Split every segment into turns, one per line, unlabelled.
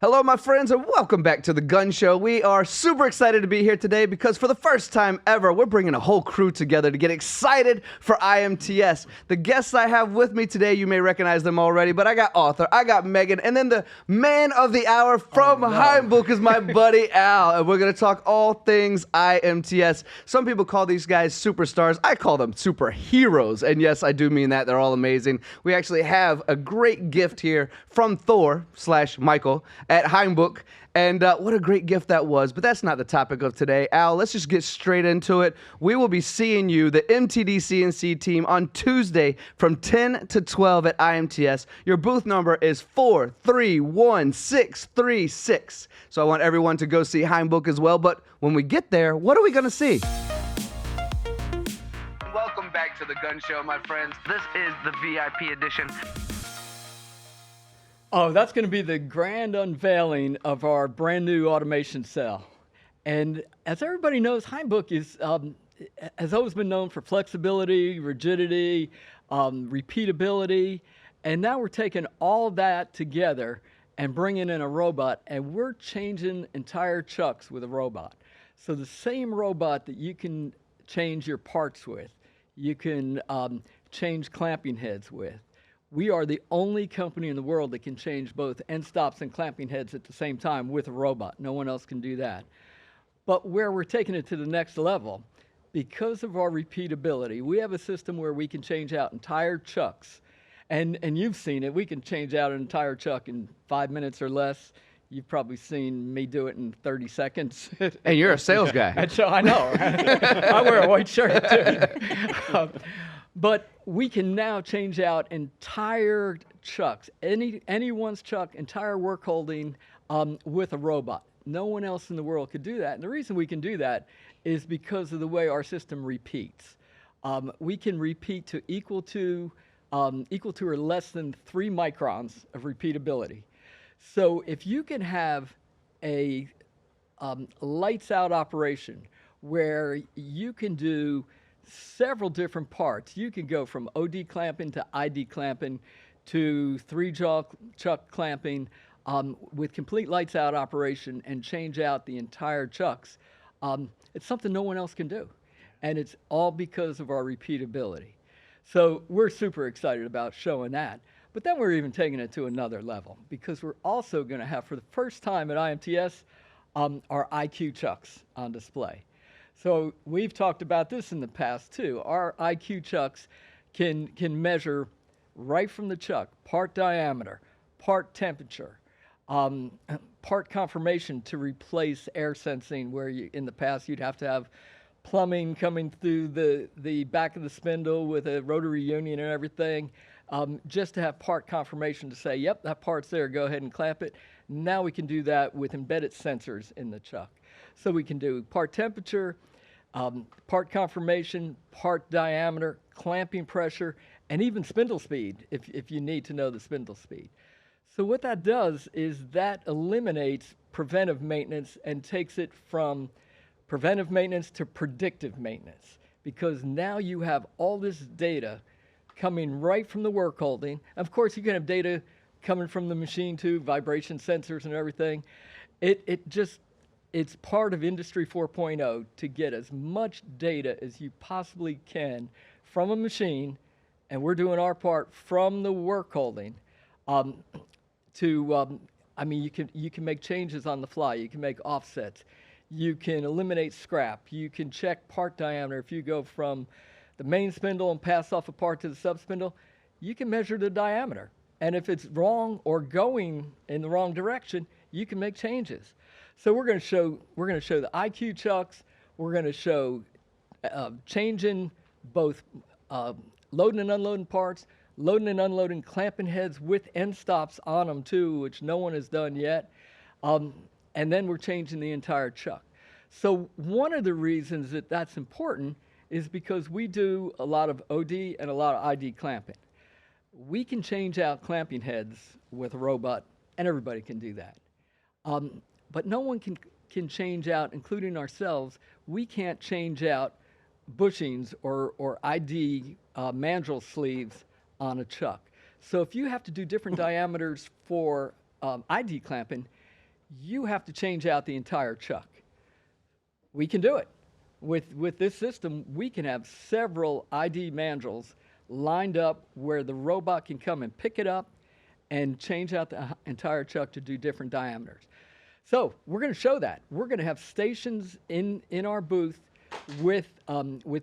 Hello, my friends, and welcome back to The Gun Show. We are super excited to be here today because for the first time ever, we're bringing a whole crew together to get excited for IMTS. The guests I have with me today, you may recognize them already, but I got Arthur, I got Megan, and then the man of the hour from Hainbuch is my buddy Al, and we're going to talk all things IMTS. Some people call these guys superstars. I call them superheroes, and yes, I do mean that. They're all amazing. We actually have a great gift here from Thor/Michael at Hainbuch, and what a great gift that was. But that's not the topic of today. Al, let's just get straight into it. We will be seeing you, the MTDCNC team, on Tuesday from 10 to 12 at IMTS. Your booth number is 431636. So I want everyone to go see Hainbuch as well. But when we get there, what are we going to see? Welcome back to The Gun Show, my friends. This is the VIP edition.
Oh, that's going to be the grand unveiling of our brand new automation cell. And as everybody knows, Hainbuch has always been known for flexibility, rigidity, repeatability. And now we're taking all that together and bringing in a robot, and we're changing entire chucks with a robot. So the same robot that you can change your parts with, you can change clamping heads with. We are the only company in the world that can change both end stops and clamping heads at the same time with a robot. No one else can do that. But where we're taking it to the next level, because of our repeatability, we have a system where we can change out entire chucks. And you've seen it. We can change out an entire chuck in 5 minutes or less. You've probably seen me do it in 30 seconds.
And you're a sales guy.
I know. I wear a white shirt, too. But we can now change out entire chucks, anyone's chuck, entire work holding with a robot. No one else in the world could do that. And the reason we can do that is because of the way our system repeats. We can repeat to equal to or less than 3 microns of repeatability. So if you can have a lights out operation where you can do several different parts. You can go from OD clamping to ID clamping to 3-jaw chuck clamping with complete lights out operation and change out the entire chucks. It's something no one else can do. And it's all because of our repeatability. So we're super excited about showing that. But then we're even taking it to another level because we're also going to have, for the first time at IMTS, our IQ chucks on display. So we've talked about this in the past too. Our IQ chucks can measure right from the chuck, part diameter, part temperature, part conformation to replace air sensing where in the past you'd have to have plumbing coming through the back of the spindle with a rotary union and everything, just to have part confirmation to say, yep, that part's there, go ahead and clamp it. Now we can do that with embedded sensors in the chuck. So we can do part temperature, part conformation, part diameter, clamping pressure, and even spindle speed if you need to know the spindle speed. So what that does is that eliminates preventive maintenance and takes it from preventive maintenance to predictive maintenance, because now you have all this data coming right from the work holding. Of course, you can have data coming from the machine too, vibration sensors and everything. It's part of Industry 4.0 to get as much data as you possibly can from a machine, and we're doing our part from the work holding. You can make changes on the fly. You can make offsets. You can eliminate scrap. You can check part diameter. If you go from the main spindle and pass off a part to the sub-spindle, you can measure the diameter. And if it's wrong or going in the wrong direction, you can make changes. So we're going to show the IQ chucks. We're going to show changing both loading and unloading parts, loading and unloading clamping heads with end stops on them too, which no one has done yet. And then we're changing the entire chuck. So one of the reasons that that's important is because we do a lot of OD and a lot of ID clamping. We can change out clamping heads with a robot, and everybody can do that. But no one can change out, including ourselves. We can't change out bushings or ID mandrel sleeves on a chuck. So if you have to do different diameters for ID clamping, you have to change out the entire chuck. We can do it. With this system, we can have several ID mandrels lined up where the robot can come and pick it up and change out the entire chuck to do different diameters. So we're going to show that. We're going to have stations in our booth with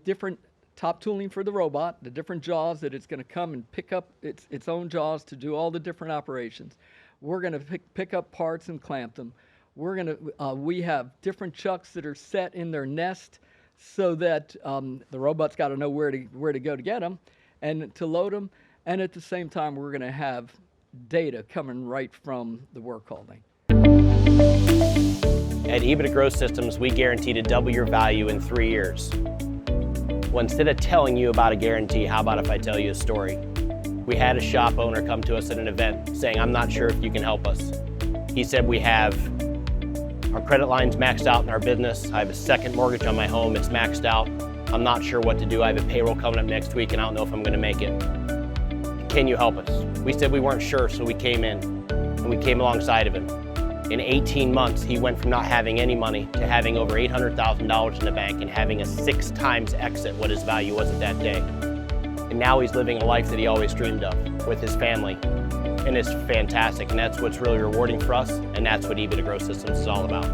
different top tooling for the robot, the different jaws that it's going to come and pick up its own jaws to do all the different operations. We're going to pick up parts and clamp them. We have different chucks that are set in their nest so that the robot's got to know where to go to get them and to load them. And at the same time, we're going to have data coming right from the work holding.
At EBITDA Growth Systems, we guarantee to double your value in 3 years. Well, instead of telling you about a guarantee, how about if I tell you a story? We had a shop owner come to us at an event saying, I'm not sure if you can help us. He said, we have our credit lines maxed out in our business. I have a second mortgage on my home, it's maxed out. I'm not sure what to do. I have a payroll coming up next week and I don't know if I'm gonna make it. Can you help us? We said we weren't sure, so we came in and we came alongside of him. In 18 months, he went from not having any money to having over $800,000 in the bank and having a 6 times exit what his value was at that day. And now he's living a life that he always dreamed of with his family. And it's fantastic, and that's what's really rewarding for us, and that's what EBITDA Growth Systems is all about.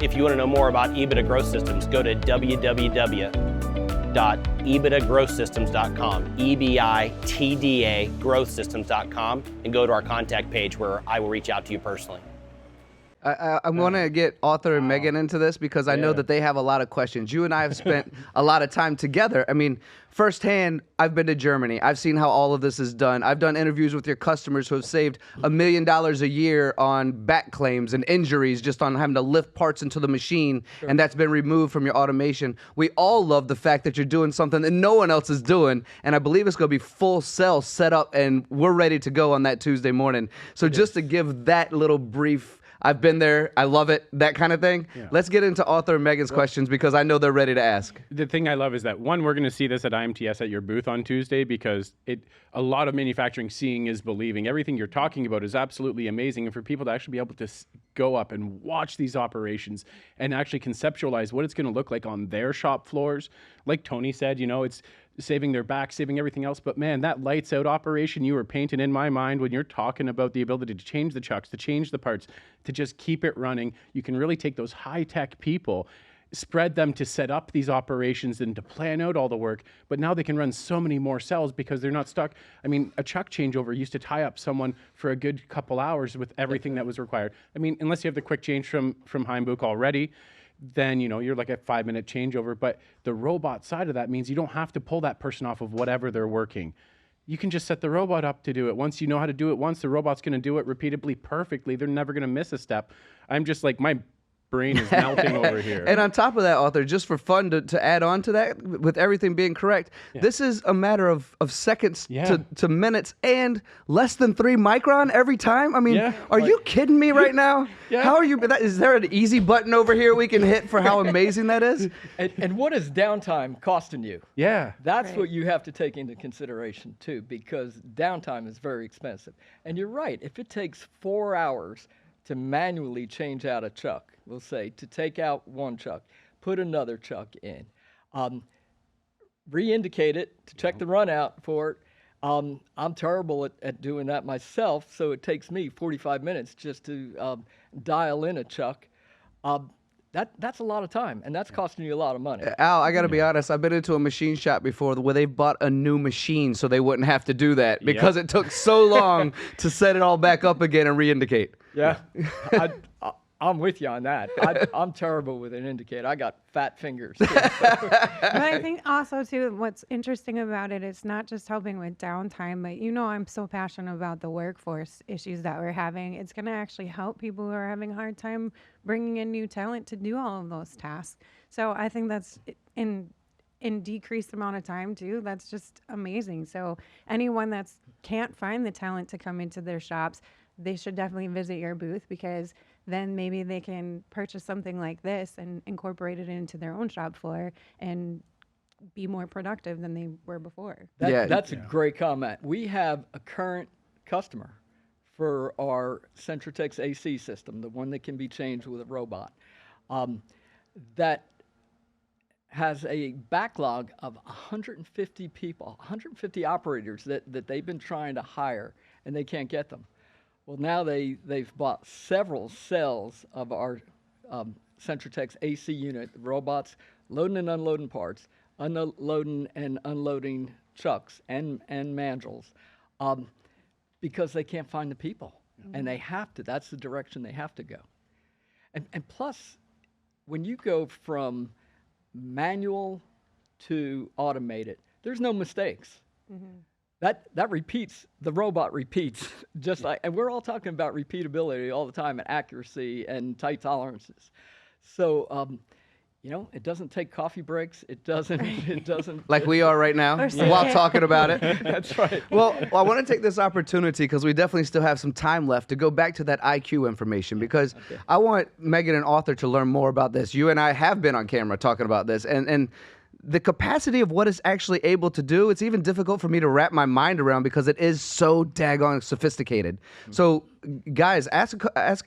If you want to know more about EBITDA Growth Systems, go to www.ebitagrowthsystems.com, EBITDA growthsystems.com, and go to our contact page where I will reach out to you personally.
I want to get Arthur and Megan into this because I know that they have a lot of questions. You and I have spent a lot of time together. I mean, firsthand, I've been to Germany. I've seen how all of this is done. I've done interviews with your customers who have saved $1 million a year on back claims and injuries just on having to lift parts into the machine, and that's been removed from your automation. We all love the fact that you're doing something that no one else is doing, and I believe it's going to be full cell set up, and we're ready to go on that Tuesday morning. So just to give that little brief, I've been there, I love it, that kind of thing. Yeah. Let's get into Arthur and Megan's questions because I know they're ready to ask.
The thing I love is that, one, we're going to see this at IMTS at your booth on Tuesday because a lot of manufacturing seeing is believing. Everything you're talking about is absolutely amazing. And for people to actually be able to go up and watch these operations and actually conceptualize what it's going to look like on their shop floors, like Tony said, it's saving their back, saving everything else. But man, that lights out operation you were painting in my mind when you're talking about the ability to change the chucks, to change the parts, to just keep it running. You can really take those high-tech people, spread them to set up these operations and to plan out all the work, but now they can run so many more cells because they're not stuck. I mean, a chuck changeover used to tie up someone for a good couple hours with everything that was required. I mean, unless you have the quick change from Hainbuch already, then you're like a 5-minute changeover. But the robot side of that means you don't have to pull that person off of whatever they're working. You can just set the robot up to do it. Once you know how to do it once, the robot's going to do it repeatedly perfectly. They're never going to miss a step. I'm just like, my brain is melting over here.
And on top of that, Arthur, just for fun to add on to that, with everything being correct, this is a matter of seconds to minutes and less than 3 micron every time. I mean, are you kidding me right now? How are you? Is there an easy button over here we can hit for how amazing that is?
And what is downtime costing you?
Yeah.
That's what you have to take into consideration too, because downtime is very expensive. And you're right, if it takes 4 hours to manually change out a chuck, we'll say, to take out one chuck, put another chuck in, re-indicate it to check the run out for it. I'm terrible at doing that myself, so it takes me 45 minutes just to dial in a chuck. That's a lot of time, and that's costing you a lot of money.
Al, I got to be honest. I've been into a machine shop before where they bought a new machine so they wouldn't have to do that because it took so long to set it all back up again and re-indicate.
Yeah, I'm with you on that. I'm terrible with an indicator. I got fat fingers. Too, so.
But I think also, too, what's interesting about it is not just helping with downtime, but I'm so passionate about the workforce issues that we're having. It's going to actually help people who are having a hard time bringing in new talent to do all of those tasks. So I think that's in decreased amount of time, too. That's just amazing. So anyone that can't find the talent to come into their shops, they should definitely visit your booth because then maybe they can purchase something like this and incorporate it into their own shop floor and be more productive than they were before.
That's a great comment. We have a current customer for our Centritex AC system, the one that can be changed with a robot, that has a backlog of 150 people, 150 operators that they've been trying to hire, and they can't get them. Well, now they've bought several cells of our Centritex AC unit, robots loading and unloading parts, unloading and unloading chucks and mandrels, because they can't find the people, and they have to. That's the direction they have to go. And plus, when you go from manual to automated, there's no mistakes. That repeats, the robot repeats, just like, and we're all talking about repeatability all the time and accuracy and tight tolerances. So, you know, it doesn't take coffee breaks. It doesn't.
Like we are right now
Or
while
sit.
talking about it.
That's right.
Well, I want to take this opportunity because we definitely still have some time left to go back to that IQ information because I want Megan and Arthur to learn more about this. You and I have been on camera talking about this, and the capacity of what it's actually able to do, it's even difficult for me to wrap my mind around because it is so daggone sophisticated. So, guys, ask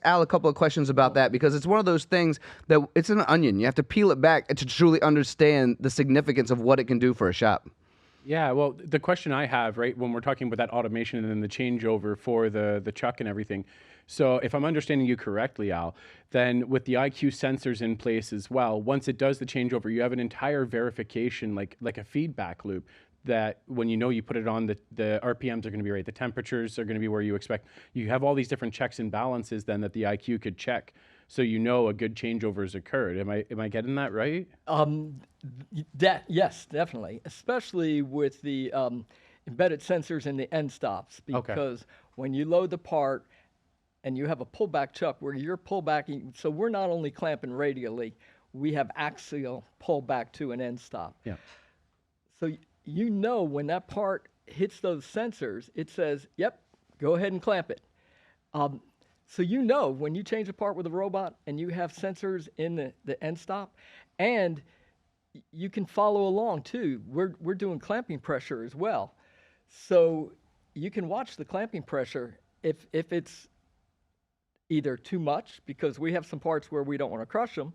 Al a couple of questions about that because it's one of those things that it's an onion. You have to peel it back to truly understand the significance of what it can do for a shop.
Yeah, well, the question I have, right, when we're talking about that automation and then the changeover for the chuck and everything. So if I'm understanding you correctly, Al, then with the IQ sensors in place as well, once it does the changeover, you have an entire verification, like a feedback loop that when you put it on, the RPMs are going to be right, the temperatures are going to be where you expect. You have all these different checks and balances then that the IQ could check. So you know a good changeover has occurred. Am I getting that right?
Yes, definitely, especially with the embedded sensors in the end stops, because when you load the part and you have a pullback chuck where you're pullbacking, so we're not only clamping radially, we have axial pullback to an end stop.
Yeah.
So you know when that part hits those sensors, it says, yep, go ahead and clamp it. So you know when you change a part with a robot and you have sensors in the end stop, and you can follow along too. We're doing clamping pressure as well. So you can watch the clamping pressure if it's either too much, because we have some parts where we don't want to crush them,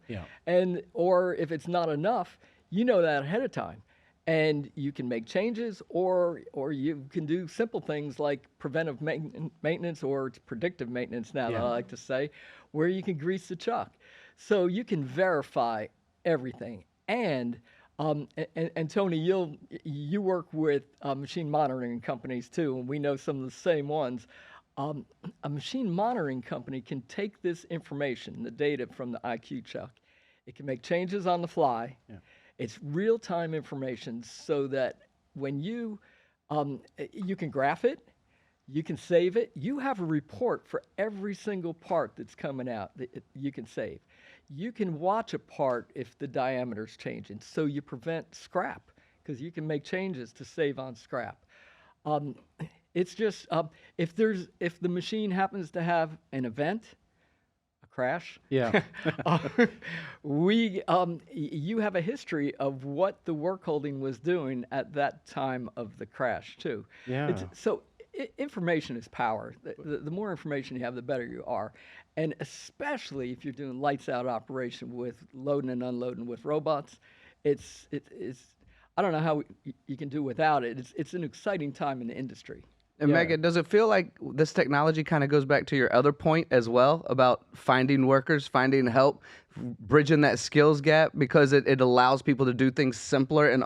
or if it's not enough, you know that ahead of time. And you can make changes, or you can do simple things like preventive maintenance, or it's predictive maintenance now that I like to say, where you can grease the chuck. So you can verify everything. And Tony, you work with machine monitoring companies too, and we know some of the same ones. A machine monitoring company can take this information, the data from the IQ chuck. It can make changes on the fly. Yeah. It's real-time information so that when you can graph it, you can save it. You have a report for every single part that's coming out that you can save. You can watch a part if the diameter's changing, so you prevent scrap because you can make changes to save on scrap. It's just if the machine happens to have an event, a crash, you have a history of what the work holding was doing at that time of the crash too. Yeah. Information is power. The more information you have, the better you are, and especially if you're doing lights out operation with loading and unloading with robots, it's I don't know how you can do without it. It's an exciting time in the industry.
And Megan, does it feel like this technology kind of goes back to your other point as well about finding workers, finding help, bridging that skills gap, because it allows people to do things simpler and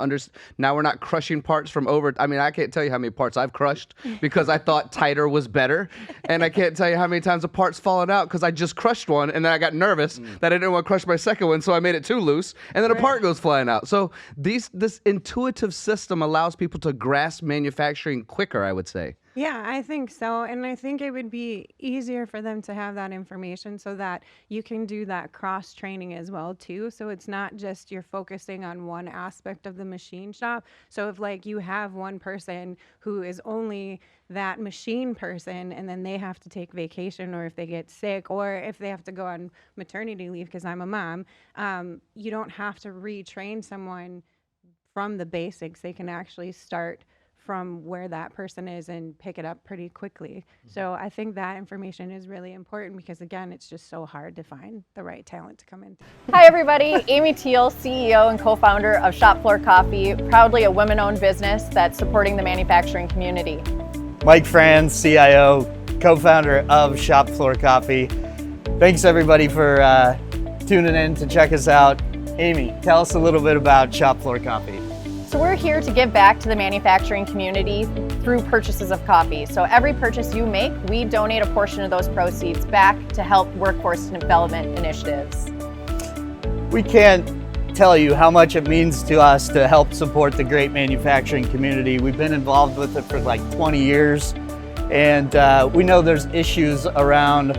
now we're not crushing parts from over. I mean, I can't tell you how many parts I've crushed because I thought tighter was better. And I can't tell you how many times a part's fallen out because I just crushed one and then I got nervous that I didn't want to crush my second one, so I made it too loose and then a part goes flying out. So this intuitive system allows people to grasp manufacturing quicker, I would say.
Yeah, I think so. And I think it would be easier for them to have that information so that you can do that cross training as well too. So it's not just you're focusing on one aspect of the machine shop. So if like you have one person who is only that machine person and then they have to take vacation, or if they get sick, or if they have to go on maternity leave, because I'm a mom, you don't have to retrain someone from the basics. They can actually start from where that person is and pick it up pretty quickly. So I think that information is really important because, again, it's just so hard to find the right talent to come in.
Hi everybody, Amy Teal, CEO and co-founder of Shop Floor Coffee, proudly a women-owned business that's supporting the manufacturing community.
Mike Franz, CIO, co-founder of Shop Floor Coffee. Thanks everybody for tuning in to check us out. Amy, tell us a little bit about Shop Floor Coffee.
So we're here to give back to the manufacturing community through purchases of coffee. So every purchase you make, we donate a portion of those proceeds back to help workforce development initiatives.
We can't tell you how much it means to us to help support the great manufacturing community. We've been involved with it for like 20 years, and we know there's issues around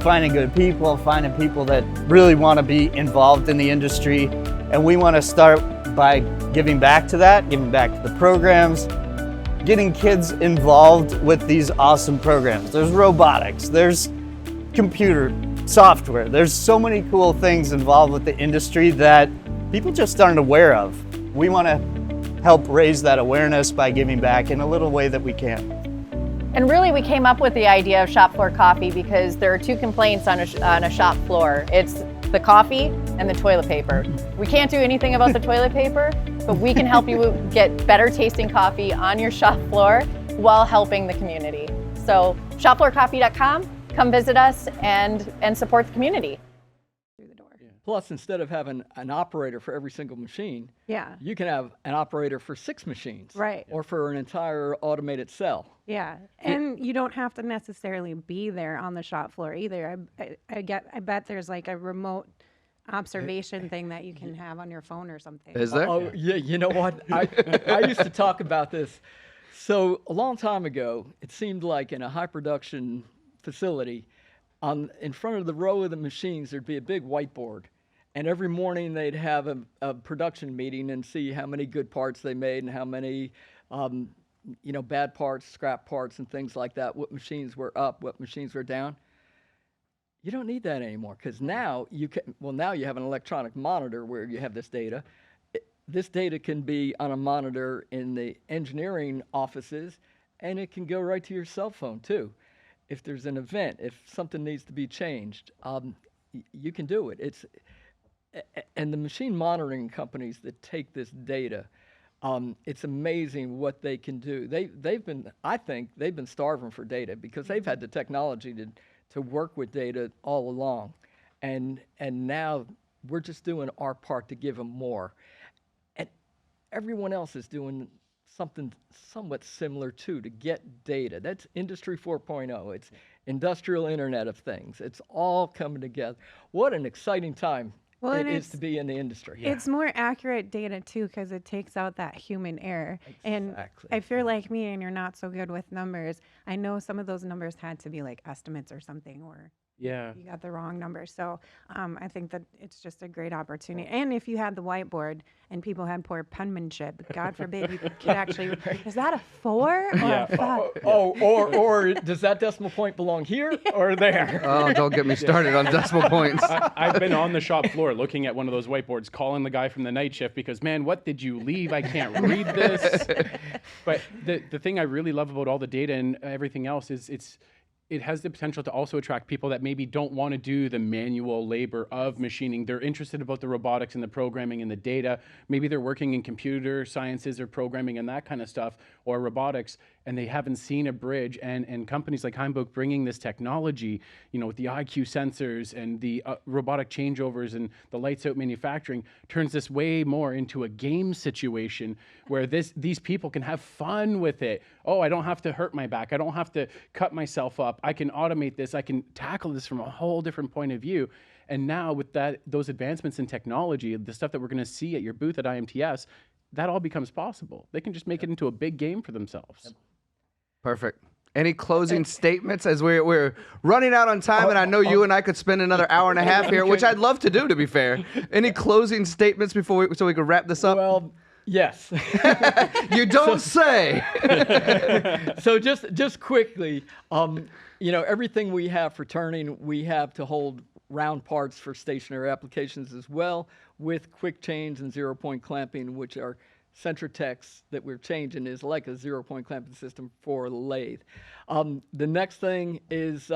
finding good people, finding people that really want to be involved in the industry, and we want to start by giving back to that, giving back to the programs, getting kids involved with these awesome programs. There's robotics, there's computer software, there's so many cool things involved with the industry that people just aren't aware of. We want to help raise that awareness by giving back in a little way that we can.
And really we came up with the idea of Shop Floor Coffee because there are two complaints on a shop floor. It's the coffee and the toilet paper. We can't do anything about the toilet paper, but we can help you get better tasting coffee on your shop floor while helping the community. So shopfloorcoffee.com, come visit us and support the community.
Plus, instead of having an operator for every single machine,
Yeah.
you can have an operator for 6 machines.
Right.
Or for an entire automated cell.
Yeah, and you don't have to necessarily be there on the shop floor either. I bet there's like a remote observation thing that you can have on your phone or something.
Is there?
Oh, yeah, you know what? I used to talk about this. So a long time ago, it seemed like in a high production facility, in front of the row of the machines, there'd be a big whiteboard. And every morning they'd have a production meeting and see how many good parts they made and how many bad parts, scrap parts, and things like that, what machines were up, what machines were down. You don't need that anymore because now you have an electronic monitor where you have this data. This data can be on a monitor in the engineering offices, and it can go right to your cell phone too. If there's an event, if something needs to be changed, you can do it. And the machine monitoring companies that take this data, it's amazing what they can do. I think they've been starving for data because they've had the technology to work with data all along, and now we're just doing our part to give them more, and everyone else is doing something somewhat similar too to get data. That's Industry 4.0. It's Industrial Internet of Things. It's all coming together. What an exciting time it is to be in the industry.
It's more accurate data too because it takes out that human error. And
Exactly.
if you're like me and you're not so good with numbers, I know some of those numbers had to be like estimates or something, or
Yeah.
you got the wrong number. So I think that it's just a great opportunity. And if you had the whiteboard and people had poor penmanship, God forbid, you could actually, is that a 4 or
Yeah.
a 5?
Or does that decimal point belong here or there?
Oh, don't get me started on decimal points.
I've been on the shop floor looking at one of those whiteboards, calling the guy from the night shift because, man, what did you leave? I can't read this. But the thing I really love about all the data and everything else is it has the potential to also attract people that maybe don't want to do the manual labor of machining. They're interested about the robotics and the programming and the data. Maybe they're working in computer sciences or programming and that kind of stuff, or robotics, and they haven't seen a bridge. And companies like Hainbuch bringing this technology, with the IQ sensors and the robotic changeovers and the lights out manufacturing, turns this way more into a game situation where these people can have fun with it. Oh, I don't have to hurt my back. I don't have to cut myself up. I can automate this. I can tackle this from a whole different point of view. And now with those advancements in technology, the stuff that we're going to see at your booth at IMTS, that all becomes possible. They can just make it into a big game for themselves.
Perfect. Any closing statements as we're running out on time, and I know you and I could spend another hour and a half here, which I'd love to do, to be fair. Any closing statements so we can wrap this up?
Well, yes.
You don't say.
So just quickly, everything we have for turning, we have to hold round parts for stationary applications as well, with quick change and 0-point clamping, which are Centratex that we're changing is like a 0-point clamping system for the lathe. The next thing is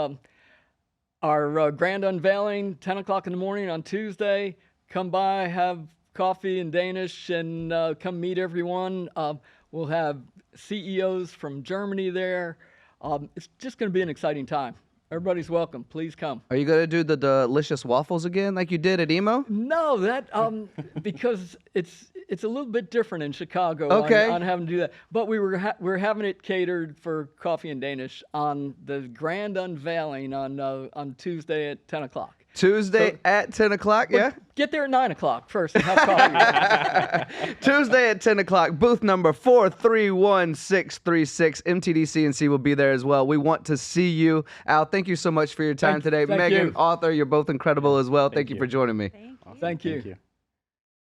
our grand unveiling, 10 o'clock in the morning on Tuesday. Come by, have coffee in Danish, and come meet everyone. We'll have CEOs from Germany there. It's just going to be an exciting time. Everybody's welcome. Please come.
Are you gonna do the delicious waffles again, like you did at Emo?
No, that because it's a little bit different in Chicago
Okay.
on having to do that. But we're having it catered for coffee and Danish on the grand unveiling on Tuesday at 10 o'clock.
Tuesday at 10 o'clock, yeah?
Get there at 9 o'clock first and have coffee.
Tuesday at 10 o'clock, booth number 431636. MTDCNC will be there as well. We want to see you. Al, thank you so much for your time today.
Thank
Megan,
you.
author, you're both incredible as well. Thank you
you.
for joining me.
Thank you.
Thank you.